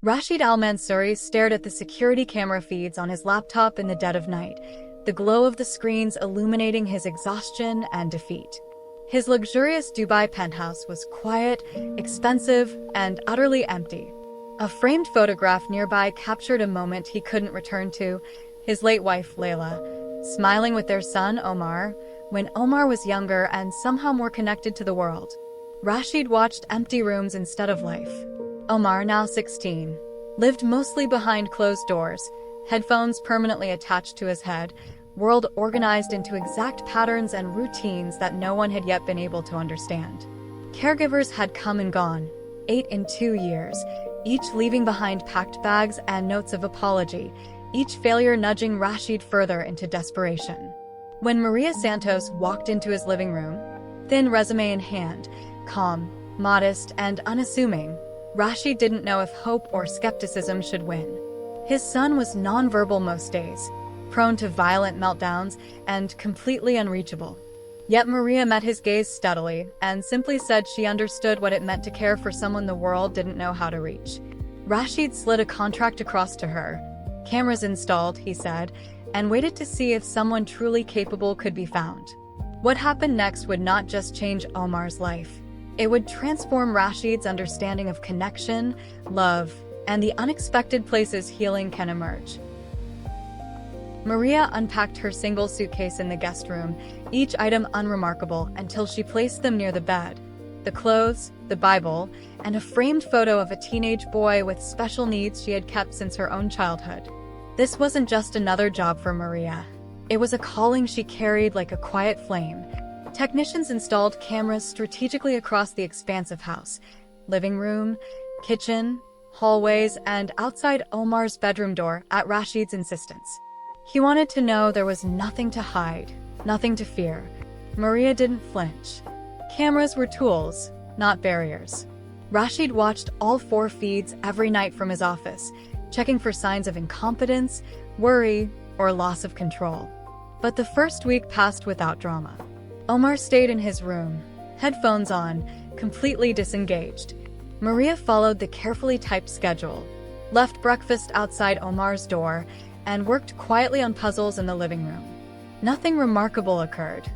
Rashid al-Mansuri stared at the security camera feeds on his laptop in the dead of night, the glow of the screens illuminating his exhaustion and defeat. His luxurious Dubai penthouse was quiet, expensive, and utterly empty. A framed photograph nearby captured a moment he couldn't return to, his late wife, Layla, smiling with their son, Omar, when Omar was younger and somehow more connected to the world. Rashid watched empty rooms instead of life. Omar, now 16, lived mostly behind closed doors, headphones permanently attached to his head, world organized into exact patterns and routines that no one had yet been able to understand. Caregivers had come and gone, 8 in 2 years, each leaving behind packed bags and notes of apology, each failure nudging Rashid further into desperation. When Maria Santos walked into his living room, thin resume in hand, calm, modest, and unassuming, Rashid didn't know if hope or skepticism should win. His son was nonverbal most days, prone to violent meltdowns and completely unreachable. Yet Maria met his gaze steadily and simply said she understood what it meant to care for someone the world didn't know how to reach. Rashid slid a contract across to her. Cameras installed, he said, and waited to see if someone truly capable could be found. What happened next would not just change Omar's life. It would transform Rashid's understanding of connection, love, and the unexpected places healing can emerge. Maria unpacked her single suitcase in the guest room, each item unremarkable until she placed them near the bed. The clothes, the Bible, and a framed photo of a teenage boy with special needs she had kept since her own childhood. This wasn't just another job for Maria. It was a calling she carried like a quiet flame. Technicians installed cameras strategically across the expansive house, living room, kitchen, hallways, and outside Omar's bedroom door at Rashid's insistence. He wanted to know there was nothing to hide, nothing to fear. Maria didn't flinch. Cameras were tools, not barriers. Rashid watched all 4 feeds every night from his office, checking for signs of incompetence, worry, or loss of control. But the first week passed without drama. Omar stayed in his room, headphones on, completely disengaged. Maria followed the carefully typed schedule, left breakfast outside Omar's door, and worked quietly on puzzles in the living room. Nothing remarkable occurred.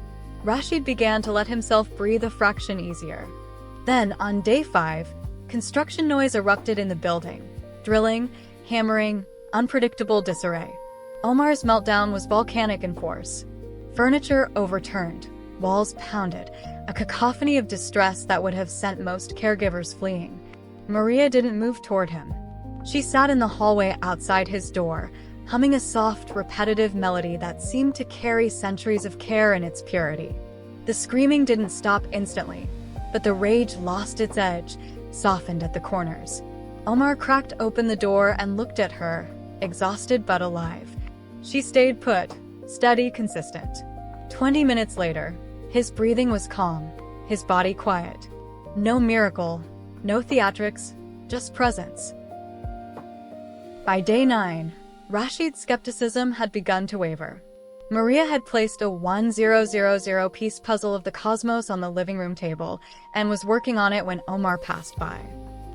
Rashid began to let himself breathe a fraction easier. Then, on day 5, construction noise erupted in the building. Drilling, hammering, unpredictable disarray. Omar's meltdown was volcanic in force. Furniture overturned, walls pounded, a cacophony of distress that would have sent most caregivers fleeing. Maria didn't move toward him. She sat in the hallway outside his door, humming a soft, repetitive melody that seemed to carry centuries of care in its purity. The screaming didn't stop instantly, but the rage lost its edge, softened at the corners. Omar cracked open the door and looked at her, exhausted but alive. She stayed put, steady, consistent. 20 minutes later, his breathing was calm, his body quiet. No miracle, no theatrics, just presence. By day 9, Rashid's skepticism had begun to waver. Maria had placed a 1000-piece puzzle of the cosmos on the living room table and was working on it when Omar passed by.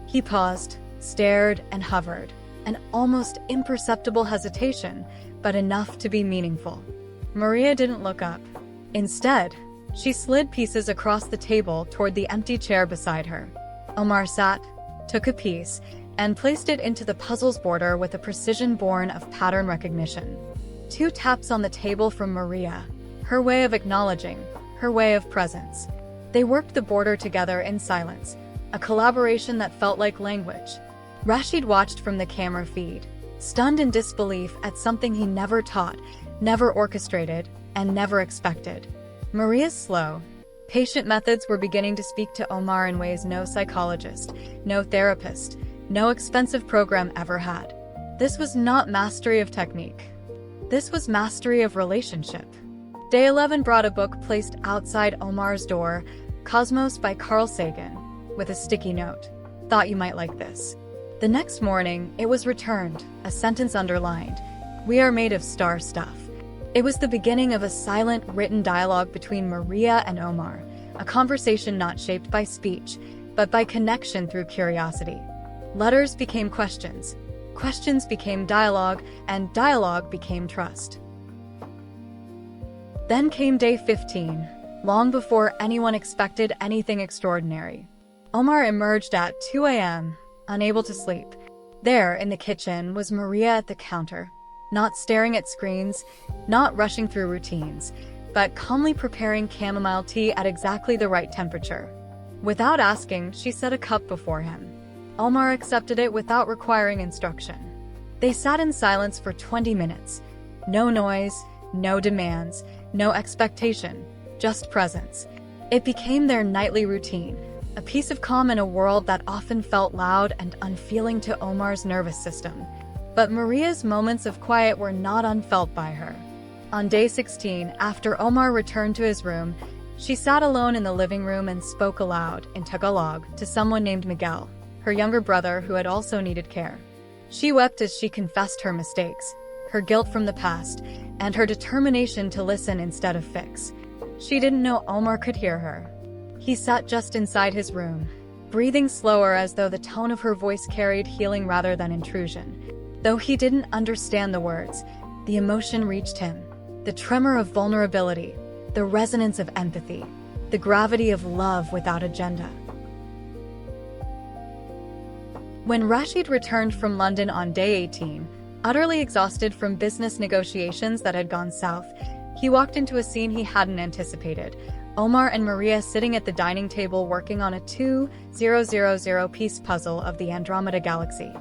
He paused, stared, and hovered, an almost imperceptible hesitation, but enough to be meaningful. Maria didn't look up. Instead, she slid pieces across the table toward the empty chair beside her. Omar sat, took a piece, and placed it into the puzzle's border with a precision born of pattern recognition. 2 taps on the table from Maria, her way of acknowledging, her way of presence. They worked the border together in silence, a collaboration that felt like language. Rashid watched from the camera feed, stunned in disbelief at something he never taught, never orchestrated, and never expected. Maria's slow, patient methods were beginning to speak to Omar in ways no psychologist, no therapist, no expensive program ever had. This was not mastery of technique. This was mastery of relationship. Day 11 brought a book placed outside Omar's door, Cosmos by Carl Sagan, with a sticky note. Thought you might like this. The next morning, it was returned, a sentence underlined. We are made of star stuff. It was the beginning of a silent, written dialogue between Maria and Omar, a conversation not shaped by speech, but by connection through curiosity. Letters became questions. Questions became dialogue, and dialogue became trust. Then came day 15, long before anyone expected anything extraordinary. Omar emerged at 2 a.m., unable to sleep. There, in the kitchen, was Maria at the counter, not staring at screens, not rushing through routines, but calmly preparing chamomile tea at exactly the right temperature. Without asking, she set a cup before him. Omar accepted it without requiring instruction. They sat in silence for 20 minutes. No noise, no demands, no expectation, just presence. It became their nightly routine, a piece of calm in a world that often felt loud and unfeeling to Omar's nervous system. But Maria's moments of quiet were not unfelt by her. On day 16, after Omar returned to his room, she sat alone in the living room and spoke aloud, in Tagalog, to someone named Miguel, her younger brother who had also needed care. She wept as she confessed her mistakes, her guilt from the past, and her determination to listen instead of fix. She didn't know Omar could hear her. He sat just inside his room, breathing slower as though the tone of her voice carried healing rather than intrusion. Though he didn't understand the words, the emotion reached him. The tremor of vulnerability, the resonance of empathy, the gravity of love without agenda. When Rashid returned from London on day 18, utterly exhausted from business negotiations that had gone south, he walked into a scene he hadn't anticipated. Omar and Maria sitting at the dining table working on a 2000-piece puzzle of the Andromeda Galaxy.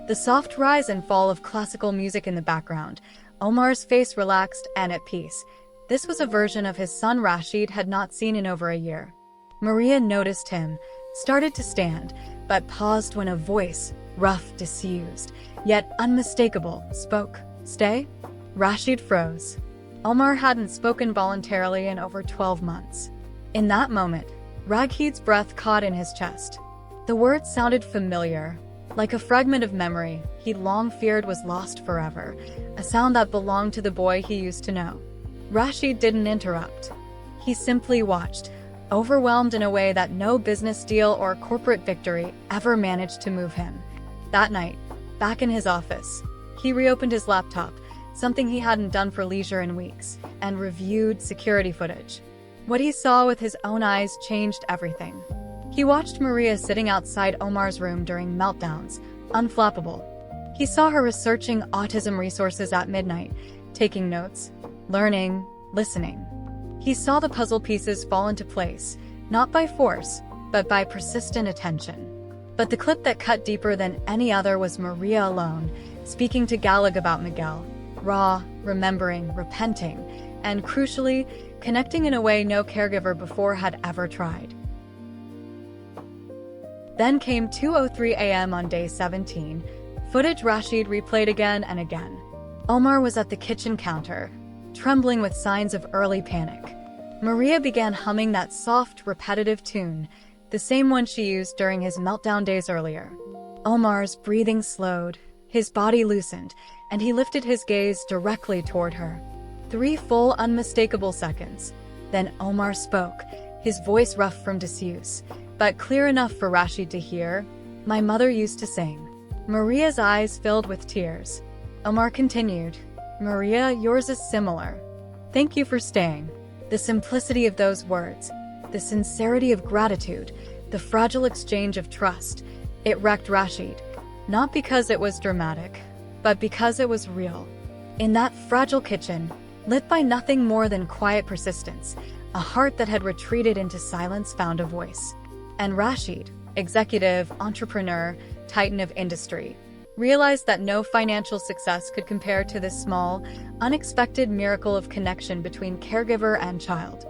The soft rise and fall of classical music in the background, Omar's face relaxed and at peace. This was a version of his son Rashid had not seen in over a year. Maria noticed him, started to stand, but paused when a voice, rough, disused, yet unmistakable, spoke. "Stay?" Rashid froze. Omar hadn't spoken voluntarily in over 12 months. In that moment, Rashid's breath caught in his chest. The words sounded familiar, like a fragment of memory he'd long feared was lost forever, a sound that belonged to the boy he used to know. Rashid didn't interrupt. He simply watched, overwhelmed in a way that no business deal or corporate victory ever managed to move him. That night, back in his office, he reopened his laptop, something he hadn't done for leisure in weeks, and reviewed security footage. What he saw with his own eyes changed everything. He watched Maria sitting outside Omar's room during meltdowns, unflappable. He saw her researching autism resources at midnight, taking notes, learning, listening. He saw the puzzle pieces fall into place, not by force, but by persistent attention. But the clip that cut deeper than any other was Maria alone, speaking to Galag about Miguel, raw, remembering, repenting, and crucially, connecting in a way no caregiver before had ever tried. Then came 2:03 a.m. on day 17, footage Rashid replayed again and again. Omar was at the kitchen counter, trembling with signs of early panic. Maria began humming that soft, repetitive tune, the same one she used during his meltdown days earlier. Omar's breathing slowed, his body loosened, and he lifted his gaze directly toward her. 3 full, unmistakable seconds. Then Omar spoke, his voice rough from disuse, but clear enough for Rashid to hear. "My mother used to sing." Maria's eyes filled with tears. Omar continued, "Maria, yours is similar. Thank you for staying." The simplicity of those words, the sincerity of gratitude, the fragile exchange of trust, it wrecked Rashid. Not because it was dramatic, but because it was real. In that fragile kitchen, lit by nothing more than quiet persistence, a heart that had retreated into silence found a voice. And Rashid, executive, entrepreneur, titan of industry, realized that no financial success could compare to this small, unexpected miracle of connection between caregiver and child.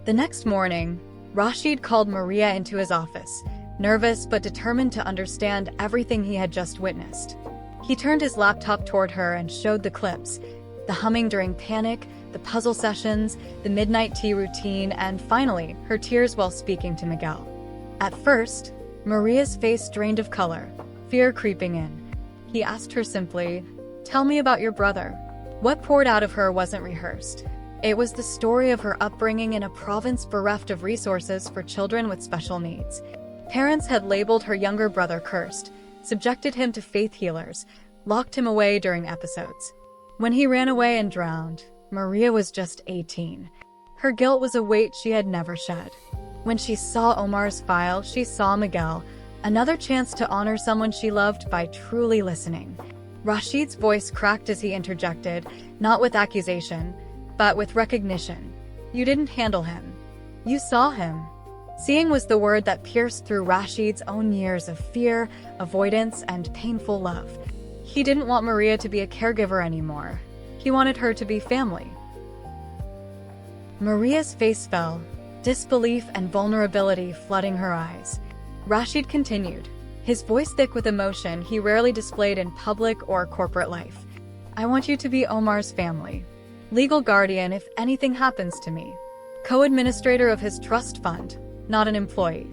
The next morning, Rashid called Maria into his office, nervous but determined to understand everything he had just witnessed. He turned his laptop toward her and showed the clips, the humming during panic, the puzzle sessions, the midnight tea routine, and finally, her tears while speaking to Miguel. At first, Maria's face drained of color, fear creeping in. He asked her simply, "Tell me about your brother." What poured out of her wasn't rehearsed. It was the story of her upbringing in a province bereft of resources for children with special needs. Parents had labeled her younger brother cursed, subjected him to faith healers, locked him away during episodes. When he ran away and drowned, Maria was just 18. Her guilt was a weight she had never shed. When she saw Omar's file, she saw Miguel, another chance to honor someone she loved by truly listening. Rashid's voice cracked as he interjected, not with accusation, but with recognition. You didn't handle him. You saw him. Seeing was the word that pierced through Rashid's own years of fear, avoidance, and painful love. He didn't want Maria to be a caregiver anymore. He wanted her to be family. Maria's face fell, disbelief and vulnerability flooding her eyes. Rashid continued, his voice thick with emotion he rarely displayed in public or corporate life. I want you to be Omar's family. Legal guardian if anything happens to me. Co-administrator of his trust fund, not an employee.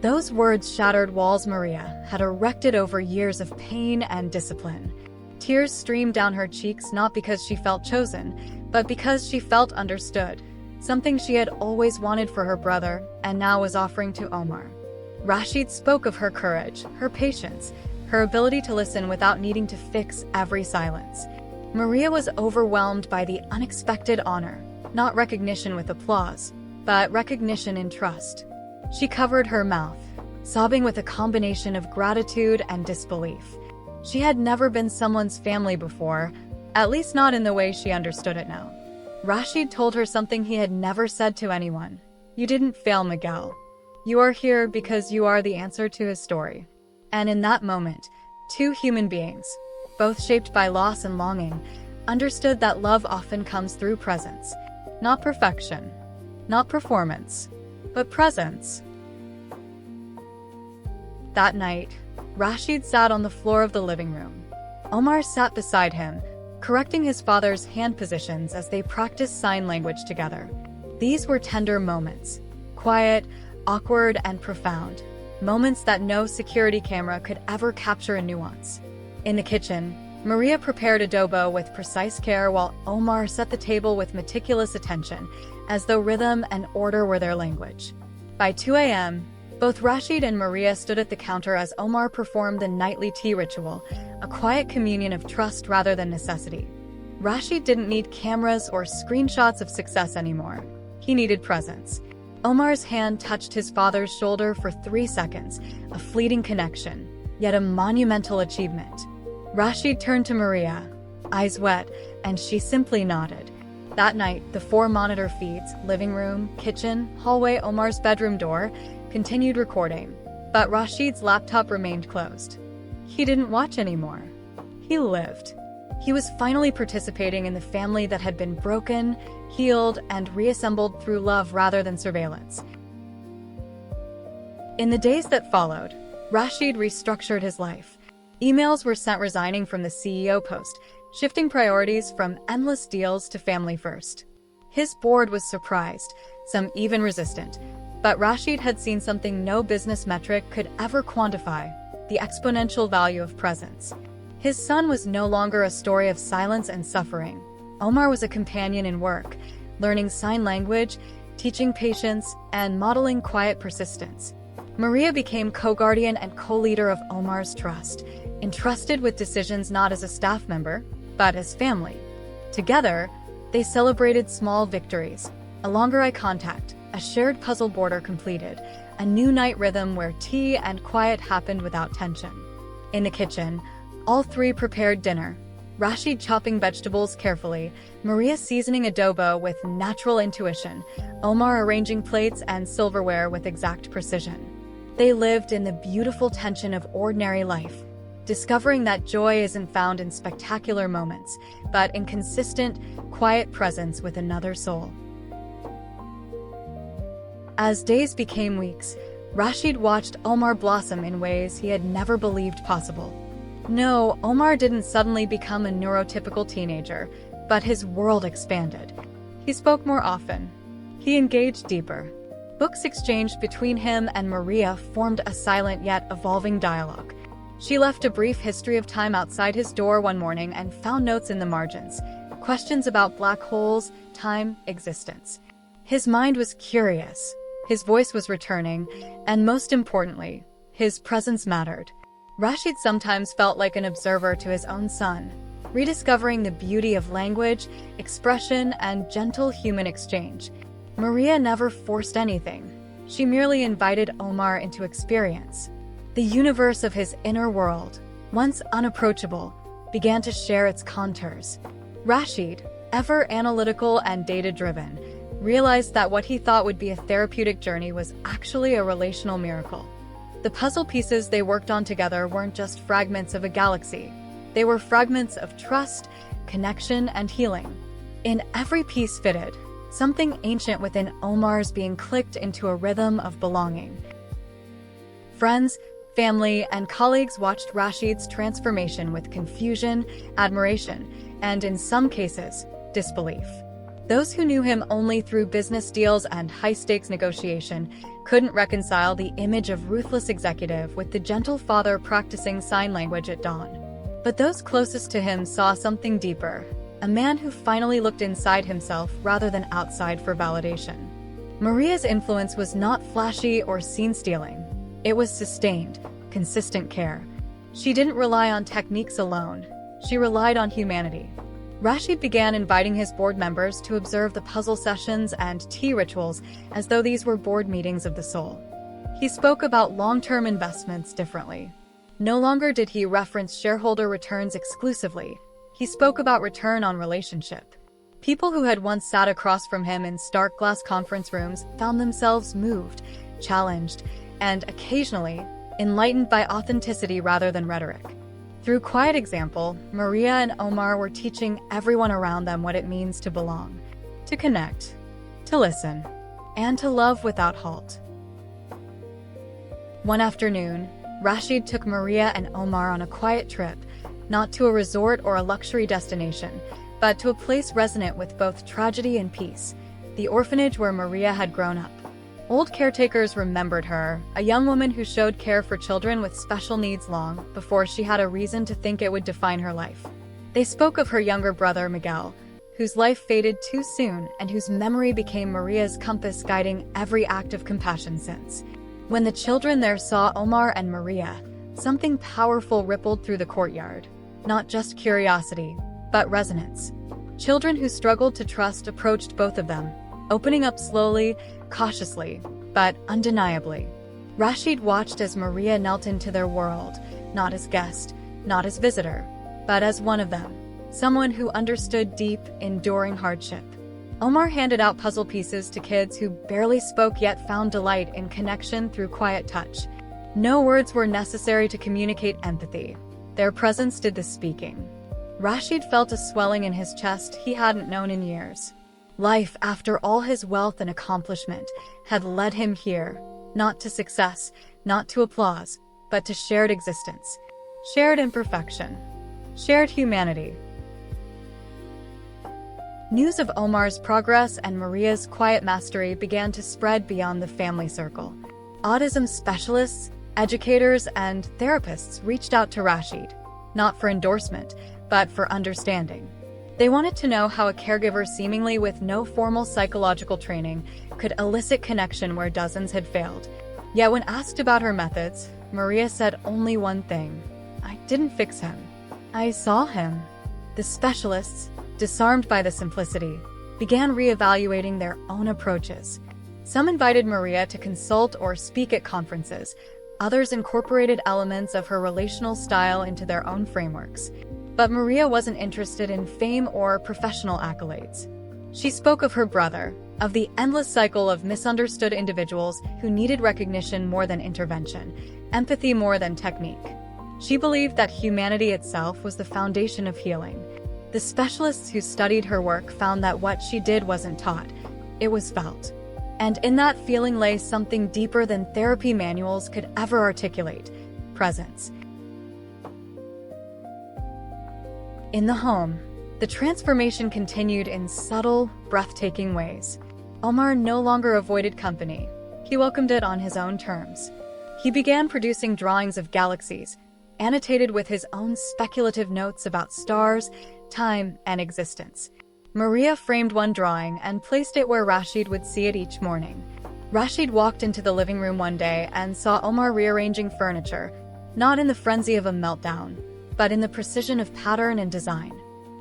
Those words shattered walls Maria had erected over years of pain and discipline. Tears streamed down her cheeks not because she felt chosen, but because she felt understood. Something she had always wanted for her brother and now was offering to Omar. Rashid spoke of her courage, her patience, her ability to listen without needing to fix every silence. Maria was overwhelmed by the unexpected honor, not recognition with applause, but recognition in trust. She covered her mouth, sobbing with a combination of gratitude and disbelief. She had never been someone's family before, at least not in the way she understood it now. Rashid told her something he had never said to anyone. You didn't fail, Miguel. You are here because you are the answer to his story. And in that moment, two human beings, both shaped by loss and longing, understood that love often comes through presence. Not perfection, not performance, but presence. That night, Rashid sat on the floor of the living room. Omar sat beside him, correcting his father's hand positions as they practiced sign language together. These were tender moments, quiet, awkward, and profound, moments that no security camera could ever capture in nuance. In the kitchen, Maria prepared adobo with precise care while Omar set the table with meticulous attention, as though rhythm and order were their language. By 2 a.m., both Rashid and Maria stood at the counter as Omar performed the nightly tea ritual, a quiet communion of trust rather than necessity. Rashid didn't need cameras or screenshots of success anymore. He needed presence. Omar's hand touched his father's shoulder for 3 seconds, a fleeting connection, yet a monumental achievement. Rashid turned to Maria, eyes wet, and she simply nodded. That night, the 4 monitor feeds, living room, kitchen, hallway, Omar's bedroom door, continued recording, but Rashid's laptop remained closed. He didn't watch anymore. He lived. He was finally participating in the family that had been broken, healed, and reassembled through love rather than surveillance. In the days that followed, Rashid restructured his life. Emails were sent resigning from the CEO post, shifting priorities from endless deals to family first. His board was surprised, some even resistant, but Rashid had seen something no business metric could ever quantify: the exponential value of presence. His son was no longer a story of silence and suffering. Omar was a companion in work, learning sign language, teaching patience, and modeling quiet persistence. Maria became co-guardian and co-leader of Omar's trust, entrusted with decisions not as a staff member, but as family. Together, they celebrated small victories: a longer eye contact, a shared puzzle border completed, a new night rhythm where tea and quiet happened without tension. In the kitchen, all 3 prepared dinner, Rashid chopping vegetables carefully, Maria seasoning adobo with natural intuition, Omar arranging plates and silverware with exact precision. They lived in the beautiful tension of ordinary life, discovering that joy isn't found in spectacular moments, but in consistent, quiet presence with another soul. As days became weeks, Rashid watched Omar blossom in ways he had never believed possible. No, Omar didn't suddenly become a neurotypical teenager, but his world expanded. He spoke more often. He engaged deeper. Books exchanged between him and Maria formed a silent yet evolving dialogue. She left a brief history of time outside his door one morning and found notes in the margins, questions about black holes, time, existence. His mind was curious, His voice was returning, and most importantly, his presence mattered. Rashid sometimes felt like an observer to his own son, rediscovering the beauty of language, expression, and gentle human exchange. Maria never forced anything. She merely invited Omar into experience. The universe of his inner world, once unapproachable, began to share its contours. Rashid, ever analytical and data-driven, realized that what he thought would be a therapeutic journey was actually a relational miracle. The puzzle pieces they worked on together weren't just fragments of a galaxy. They were fragments of trust, connection, and healing. In every piece fitted, something ancient within Omar's being clicked into a rhythm of belonging. Friends, family, and colleagues watched Rashid's transformation with confusion, admiration, and in some cases, disbelief. Those who knew him only through business deals and high-stakes negotiation couldn't reconcile the image of ruthless executive with the gentle father practicing sign language at dawn. But those closest to him saw something deeper, a man who finally looked inside himself rather than outside for validation. Maria's influence was not flashy or scene-stealing. It was sustained, consistent care. She didn't rely on techniques alone. She relied on humanity. Rashid began inviting his board members to observe the puzzle sessions and tea rituals as though these were board meetings of the soul. He spoke about long-term investments differently. No longer did he reference shareholder returns exclusively. He spoke about return on relationship. People who had once sat across from him in stark glass conference rooms found themselves moved, challenged, and occasionally enlightened by authenticity rather than rhetoric. Through quiet example, Maria and Omar were teaching everyone around them what it means to belong, to connect, to listen, and to love without halt. One afternoon, Rashid took Maria and Omar on a quiet trip, not to a resort or a luxury destination, but to a place resonant with both tragedy and peace, the orphanage where Maria had grown up. Old caretakers remembered her, a young woman who showed care for children with special needs long before she had a reason to think it would define her life. They spoke of her younger brother, Miguel, whose life faded too soon and whose memory became Maria's compass guiding every act of compassion since. When the children there saw Omar and Maria, something powerful rippled through the courtyard. Not just curiosity, but resonance. Children who struggled to trust approached both of them, opening up slowly, cautiously, but undeniably. Rashid watched as Maria knelt into their world, not as guest, not as visitor, but as one of them, someone who understood deep, enduring hardship. Omar handed out puzzle pieces to kids who barely spoke yet found delight in connection through quiet touch. No words were necessary to communicate empathy. Their presence did the speaking. Rashid felt a swelling in his chest he hadn't known in years. Life, after all his wealth and accomplishment, had led him here, not to success, not to applause, but to shared existence, shared imperfection, shared humanity. News of Omar's progress and Maria's quiet mastery began to spread beyond the family circle. Autism specialists, educators, and therapists reached out to Rashid, not for endorsement, but for understanding. They wanted to know how a caregiver seemingly with no formal psychological training could elicit connection where dozens had failed. Yet when asked about her methods, Maria said only one thing: "I didn't fix him. I saw him." The specialists, disarmed by the simplicity, began reevaluating their own approaches. Some invited Maria to consult or speak at conferences. Others incorporated elements of her relational style into their own frameworks. But Maria wasn't interested in fame or professional accolades. She spoke of her brother, of the endless cycle of misunderstood individuals who needed recognition more than intervention, empathy more than technique. She believed that humanity itself was the foundation of healing. The specialists who studied her work found that what she did wasn't taught, it was felt. And in that feeling lay something deeper than therapy manuals could ever articulate: presence. In the home, the transformation continued in subtle, breathtaking ways. Omar no longer avoided company. He welcomed it on his own terms. He began producing drawings of galaxies, annotated with his own speculative notes about stars, time, and existence. Maria framed one drawing and placed it where Rashid would see it each morning. Rashid walked into the living room one day and saw Omar rearranging furniture, not in the frenzy of a meltdown, but in the precision of pattern and design.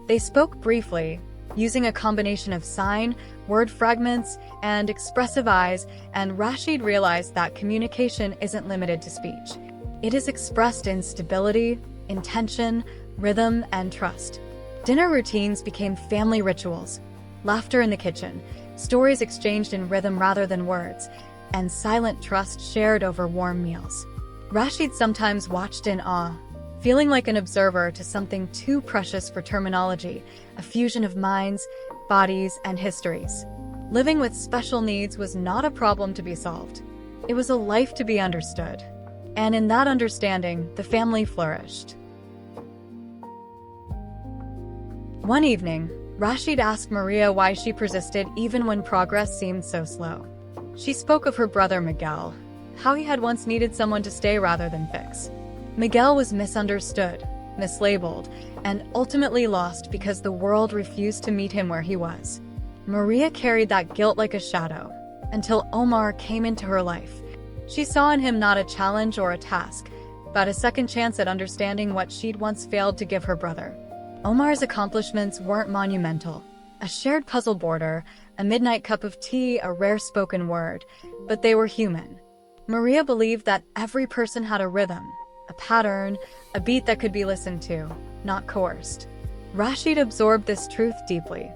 They spoke briefly, using a combination of sign, word fragments, and expressive eyes, and Rashid realized that communication isn't limited to speech. It is expressed in stability, intention, rhythm, and trust. Dinner routines became family rituals. Laughter in the kitchen, stories exchanged in rhythm rather than words, and silent trust shared over warm meals. Rashid sometimes watched in awe, feeling like an observer to something too precious for terminology, a fusion of minds, bodies, and histories. Living with special needs was not a problem to be solved. It was a life to be understood. And in that understanding, the family flourished. One evening, Rashid asked Maria why she persisted even when progress seemed so slow. She spoke of her brother Miguel, how he had once needed someone to stay rather than fix. Miguel was misunderstood, mislabeled, and ultimately lost because the world refused to meet him where he was. Maria carried that guilt like a shadow, until Omar came into her life. She saw in him not a challenge or a task, but a second chance at understanding what she'd once failed to give her brother. Omar's accomplishments weren't monumental. A shared puzzle border, a midnight cup of tea, a rare spoken word, but they were human. Maria believed that every person had a rhythm, a pattern, a beat that could be listened to, not coerced. Rashid absorbed this truth deeply.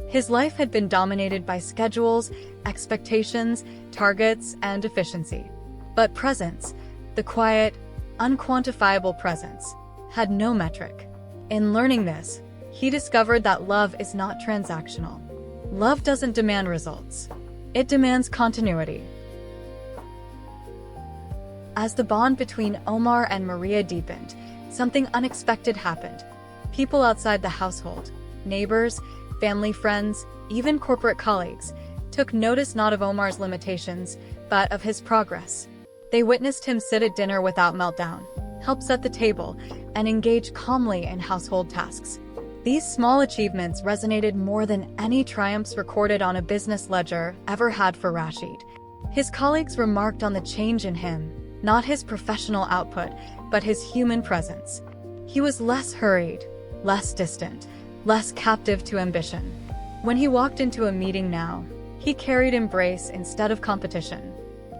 His life had been dominated by schedules, expectations, targets, and efficiency. But presence, the quiet, unquantifiable presence, had no metric. In learning this, he discovered that love is not transactional. Love doesn't demand results. It demands continuity. As the bond between Omar and Maria deepened, something unexpected happened. People outside the household, neighbors, family friends, even corporate colleagues, took notice not of Omar's limitations, but of his progress. They witnessed him sit at dinner without meltdown, help set the table, and engage calmly in household tasks. These small achievements resonated more than any triumphs recorded on a business ledger ever had for Rashid. His colleagues remarked on the change in him, not his professional output, but his human presence. He was less hurried, less distant, less captive to ambition. When he walked into a meeting now, he carried embrace instead of competition.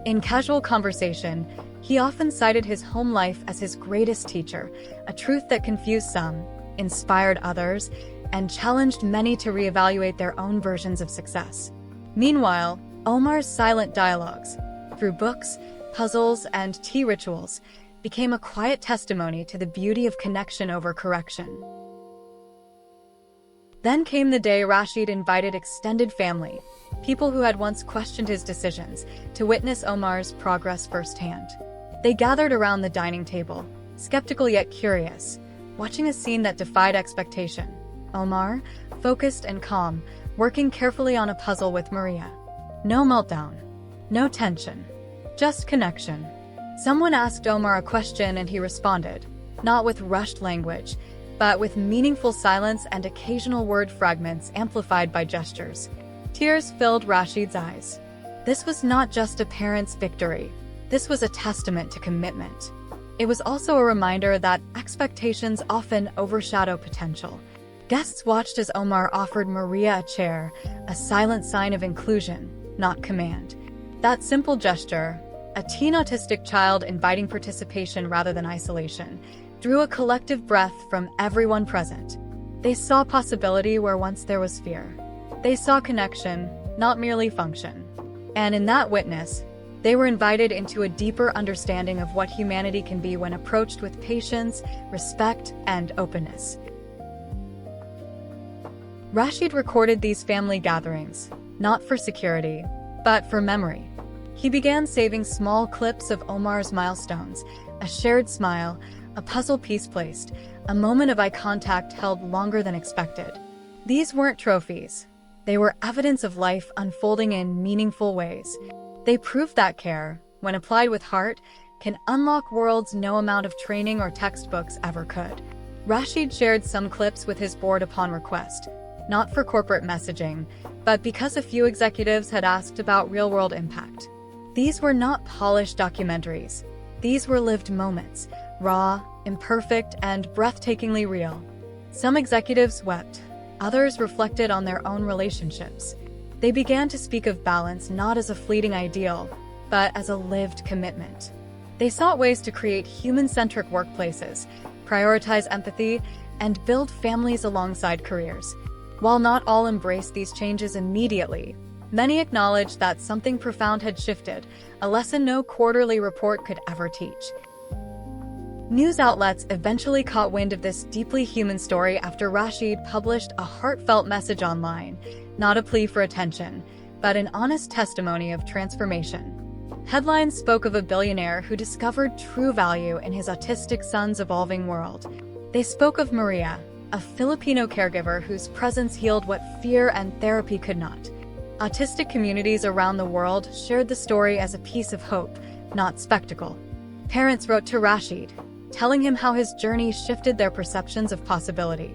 In casual conversation, he often cited his home life as his greatest teacher, a truth that confused some, inspired others, and challenged many to reevaluate their own versions of success. Meanwhile, Omar's silent dialogues, through books, puzzles, and tea rituals, became a quiet testimony to the beauty of connection over correction. Then came the day Rashid invited extended family, people who had once questioned his decisions, to witness Omar's progress firsthand. They gathered around the dining table, skeptical yet curious, watching a scene that defied expectation. Omar, focused and calm, working carefully on a puzzle with Maria. No meltdown, no tension, just connection. Someone asked Omar a question and he responded, not with rushed language, but with meaningful silence and occasional word fragments amplified by gestures. Tears filled Rashid's eyes. This was not just a parent's victory. This was a testament to commitment. It was also a reminder that expectations often overshadow potential. Guests watched as Omar offered Maria a chair, a silent sign of inclusion, not command. That simple gesture, a teen autistic child inviting participation rather than isolation, drew a collective breath from everyone present. They saw possibility where once there was fear. They saw connection, not merely function. And in that witness, they were invited into a deeper understanding of what humanity can be when approached with patience, respect, and openness. Rashid recorded these family gatherings, not for security, but for memory. He began saving small clips of Omar's milestones, a shared smile, a puzzle piece placed, a moment of eye contact held longer than expected. These weren't trophies. They were evidence of life unfolding in meaningful ways. They proved that care, when applied with heart, can unlock worlds no amount of training or textbooks ever could. Rashid shared some clips with his board upon request, not for corporate messaging, but because a few executives had asked about real-world impact. These were not polished documentaries. These were lived moments, raw, imperfect, and breathtakingly real. Some executives wept. Others reflected on their own relationships. They began to speak of balance not as a fleeting ideal, but as a lived commitment. They sought ways to create human-centric workplaces, prioritize empathy, and build families alongside careers. While not all embraced these changes immediately, many acknowledged that something profound had shifted, a lesson no quarterly report could ever teach. News outlets eventually caught wind of this deeply human story after Rashid published a heartfelt message online, not a plea for attention, but an honest testimony of transformation. Headlines spoke of a billionaire who discovered true value in his autistic son's evolving world. They spoke of Maria, a Filipino caregiver whose presence healed what fear and therapy could not. Autistic communities around the world shared the story as a piece of hope, not spectacle. Parents wrote to Rashid, telling him how his journey shifted their perceptions of possibility.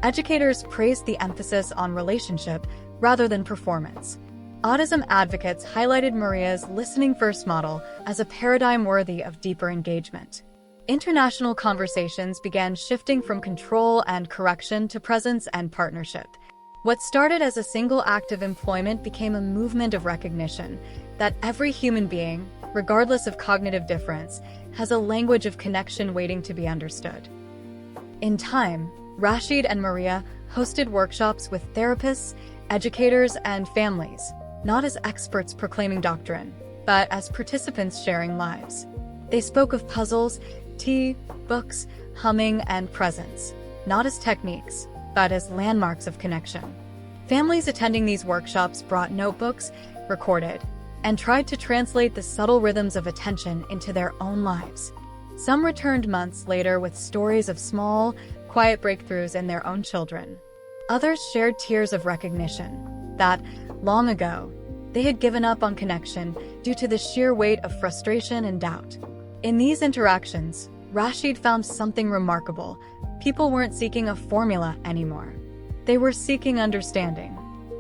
Educators praised the emphasis on relationship rather than performance. Autism advocates highlighted Maria's listening-first model as a paradigm worthy of deeper engagement. International conversations began shifting from control and correction to presence and partnership. What started as a single act of employment became a movement of recognition that every human being, regardless of cognitive difference, has a language of connection waiting to be understood. In time, Rashid and Maria hosted workshops with therapists, educators, and families, not as experts proclaiming doctrine, but as participants sharing lives. They spoke of puzzles, tea, books, humming, and presence, not as techniques, but as landmarks of connection. Families attending these workshops brought notebooks, recorded, and tried to translate the subtle rhythms of attention into their own lives. Some returned months later with stories of small, quiet breakthroughs in their own children. Others shared tears of recognition that, long ago, they had given up on connection due to the sheer weight of frustration and doubt. In these interactions, Rashid found something remarkable. People weren't seeking a formula anymore. They were seeking understanding.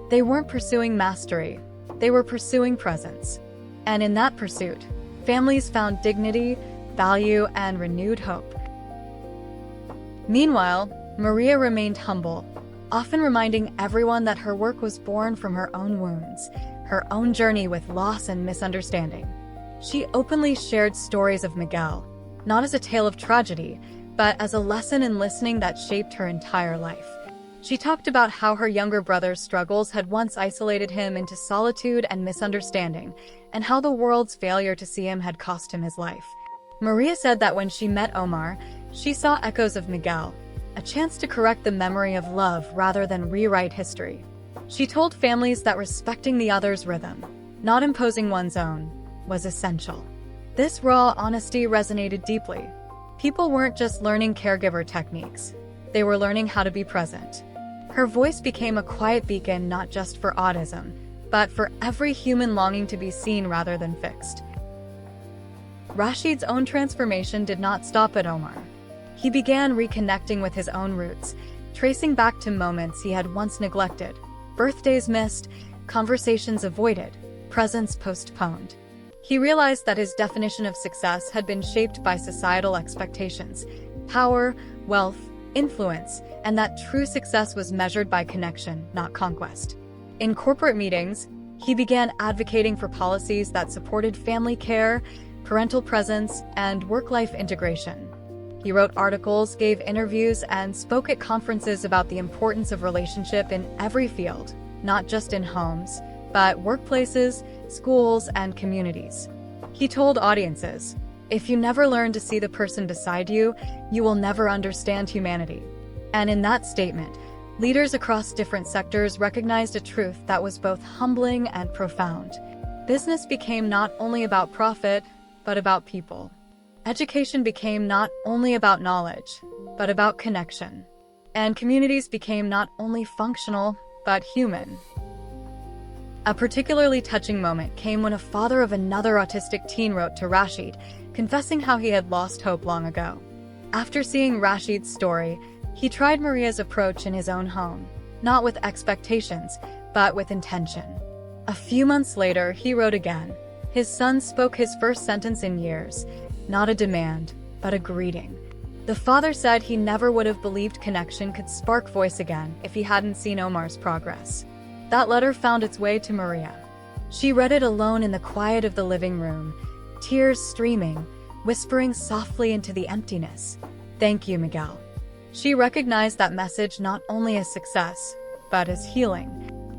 They weren't pursuing mastery. They were pursuing presence. And in that pursuit, families found dignity, value, and renewed hope. Meanwhile, Maria remained humble, often reminding everyone that her work was born from her own wounds, her own journey with loss and misunderstanding. She openly shared stories of Miguel, not as a tale of tragedy, but as a lesson in listening that shaped her entire life. She talked about how her younger brother's struggles had once isolated him into solitude and misunderstanding, and how the world's failure to see him had cost him his life. Maria said that when she met Omar, she saw echoes of Miguel, a chance to correct the memory of love rather than rewrite history. She told families that respecting the other's rhythm, not imposing one's own, was essential. This raw honesty resonated deeply. People weren't just learning caregiver techniques. They were learning how to be present. Her voice became a quiet beacon not just for autism, but for every human longing to be seen rather than fixed. Rashid's own transformation did not stop at Omar. He began reconnecting with his own roots, tracing back to moments he had once neglected, birthdays missed, conversations avoided, presence postponed. He realized that his definition of success had been shaped by societal expectations, power, wealth, influence, and that true success was measured by connection, not conquest. In corporate meetings, he began advocating for policies that supported family care, parental presence, and work-life integration. He wrote articles, gave interviews, and spoke at conferences about the importance of relationship in every field, not just in homes, but workplaces, schools, and communities. He told audiences, "If you never learn to see the person beside you, you will never understand humanity." And in that statement, leaders across different sectors recognized a truth that was both humbling and profound. Business became not only about profit, but about people. Education became not only about knowledge, but about connection. And communities became not only functional, but human. A particularly touching moment came when a father of another autistic teen wrote to Rashid, confessing how he had lost hope long ago. After seeing Rashid's story, he tried Maria's approach in his own home, not with expectations, but with intention. A few months later, he wrote again, His son spoke his first sentence in years, not a demand, but a greeting. The father said he never would have believed connection could spark voice again if he hadn't seen Omar's progress. That letter found its way to Maria. She read it alone in the quiet of the living room, tears streaming, whispering softly into the emptiness. "Thank you, Miguel." She recognized that message not only as success, but as healing.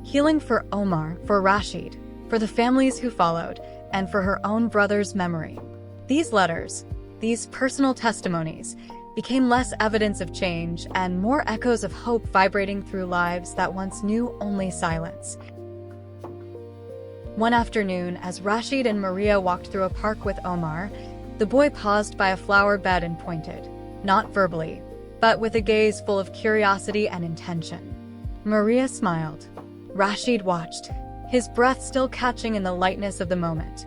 Healing for Omar, for Rashid, for the families who followed, and for her own brother's memory. These letters, these personal testimonies, became less evidence of change and more echoes of hope vibrating through lives that once knew only silence. One afternoon, as Rashid and Maria walked through a park with Omar, the boy paused by a flower bed and pointed, not verbally, but with a gaze full of curiosity and intention. Maria smiled. Rashid watched, his breath still catching in the lightness of the moment.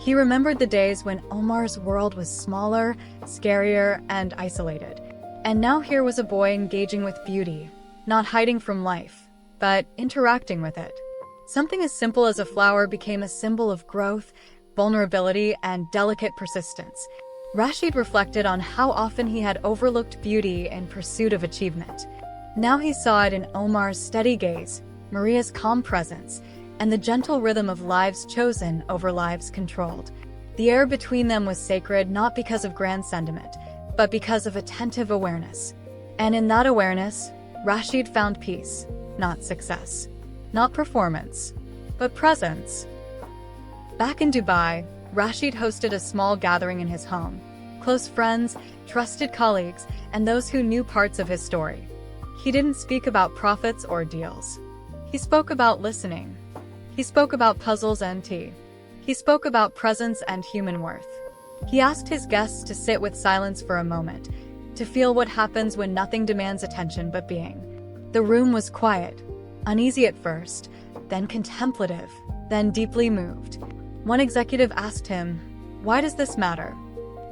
He remembered the days when Omar's world was smaller, scarier, and isolated. And now here was a boy engaging with beauty, not hiding from life, but interacting with it. Something as simple as a flower became a symbol of growth, vulnerability, and delicate persistence. Rashid reflected on how often he had overlooked beauty in pursuit of achievement. Now he saw it in Omar's steady gaze, Maria's calm presence, and the gentle rhythm of lives chosen over lives controlled. The air between them was sacred not because of grand sentiment, but because of attentive awareness. And in that awareness, Rashid found peace, not success. Not performance, but presence. Back in Dubai, Rashid hosted a small gathering in his home. Close friends, trusted colleagues, and those who knew parts of his story. He didn't speak about profits or deals. He spoke about listening. He spoke about puzzles and tea. He spoke about presence and human worth. He asked his guests to sit with silence for a moment, to feel what happens when nothing demands attention but being. The room was quiet, uneasy at first, then contemplative, then deeply moved. One executive asked him, "Why does this matter?"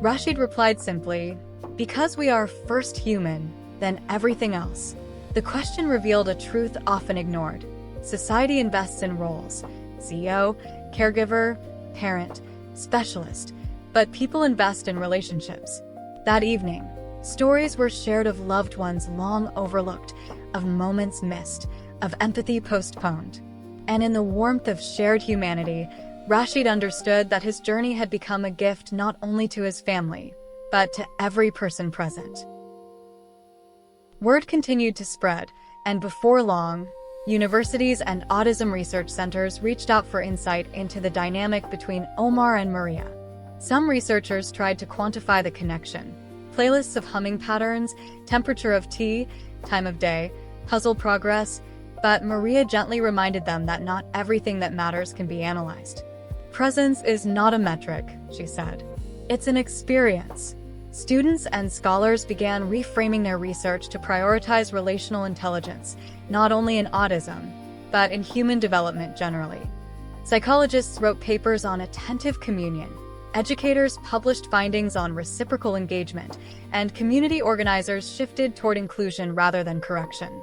Rashid replied simply, "Because we are first human, then everything else." The question revealed a truth often ignored. Society invests in roles: CEO, caregiver, parent, specialist, but people invest in relationships. That evening, stories were shared of loved ones long overlooked, of moments missed, of empathy postponed. And in the warmth of shared humanity, Rashid understood that his journey had become a gift not only to his family, but to every person present. Word continued to spread, and before long, universities and autism research centers reached out for insight into the dynamic between Omar and Maria. Some researchers tried to quantify the connection. Playlists of humming patterns, temperature of tea, time of day, puzzle progress, but Maria gently reminded them that not everything that matters can be analyzed. Presence is not a metric, she said. It's an experience. Students and scholars began reframing their research to prioritize relational intelligence, not only in autism, but in human development generally. Psychologists wrote papers on attentive communion. Educators published findings on reciprocal engagement, and community organizers shifted toward inclusion rather than correction.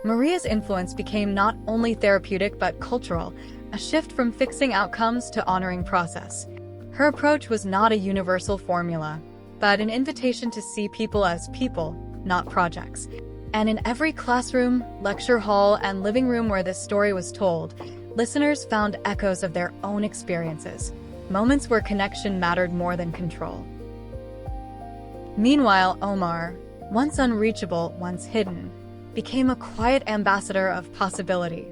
Maria's influence became not only therapeutic but cultural, a shift from fixing outcomes to honoring process. Her approach was not a universal formula, but an invitation to see people as people, not projects. And in every classroom, lecture hall, and living room where this story was told, listeners found echoes of their own experiences, moments where connection mattered more than control. Meanwhile, Omar, once unreachable, once hidden, became a quiet ambassador of possibility,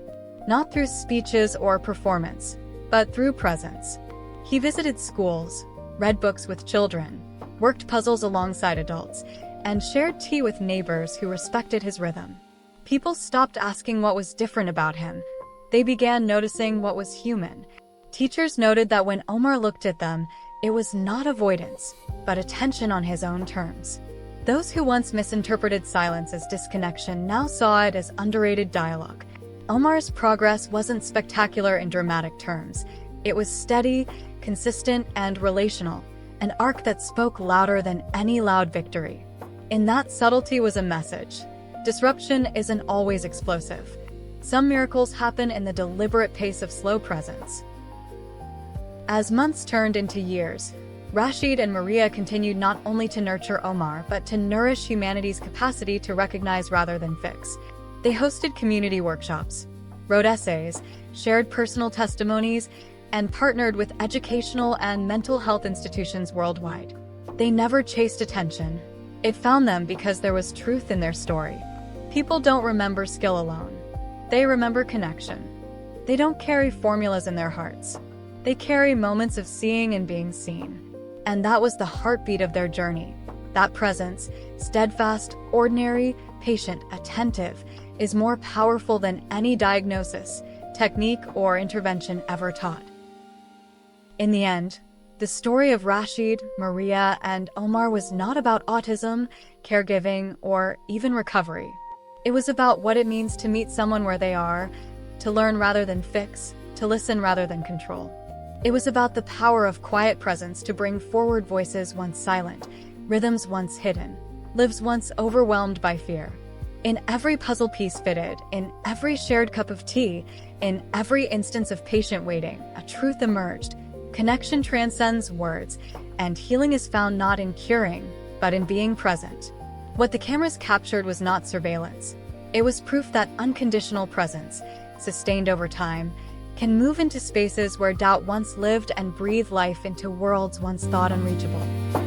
not through speeches or performance, but through presence. He visited schools, read books with children, worked puzzles alongside adults, and shared tea with neighbors who respected his rhythm. People stopped asking what was different about him. They began noticing what was human. Teachers noted that when Omar looked at them, it was not avoidance, but attention on his own terms. Those who once misinterpreted silence as disconnection now saw it as underrated dialogue. Omar's progress wasn't spectacular in dramatic terms. It was steady, consistent, and relational, an arc that spoke louder than any loud victory. In that subtlety was a message. Disruption isn't always explosive. Some miracles happen in the deliberate pace of slow presence. As months turned into years, Rashid and Maria continued not only to nurture Omar, but to nourish humanity's capacity to recognize rather than fix. They hosted community workshops, wrote essays, shared personal testimonies, and partnered with educational and mental health institutions worldwide. They never chased attention. It found them because there was truth in their story. People don't remember skill alone. They remember connection. They don't carry formulas in their hearts. They carry moments of seeing and being seen. And that was the heartbeat of their journey. That presence, steadfast, ordinary, patient, attentive, is more powerful than any diagnosis, technique, or intervention ever taught. In the end, the story of Rashid, Maria, and Omar was not about autism, caregiving, or even recovery. It was about what it means to meet someone where they are, to learn rather than fix, to listen rather than control. It was about the power of quiet presence to bring forward voices once silent, rhythms once hidden, lives once overwhelmed by fear. In every puzzle piece fitted, in every shared cup of tea, in every instance of patient waiting, a truth emerged. Connection transcends words, and healing is found not in curing, but in being present. What the cameras captured was not surveillance. It was proof that unconditional presence, sustained over time, can move into spaces where doubt once lived and breathe life into worlds once thought unreachable.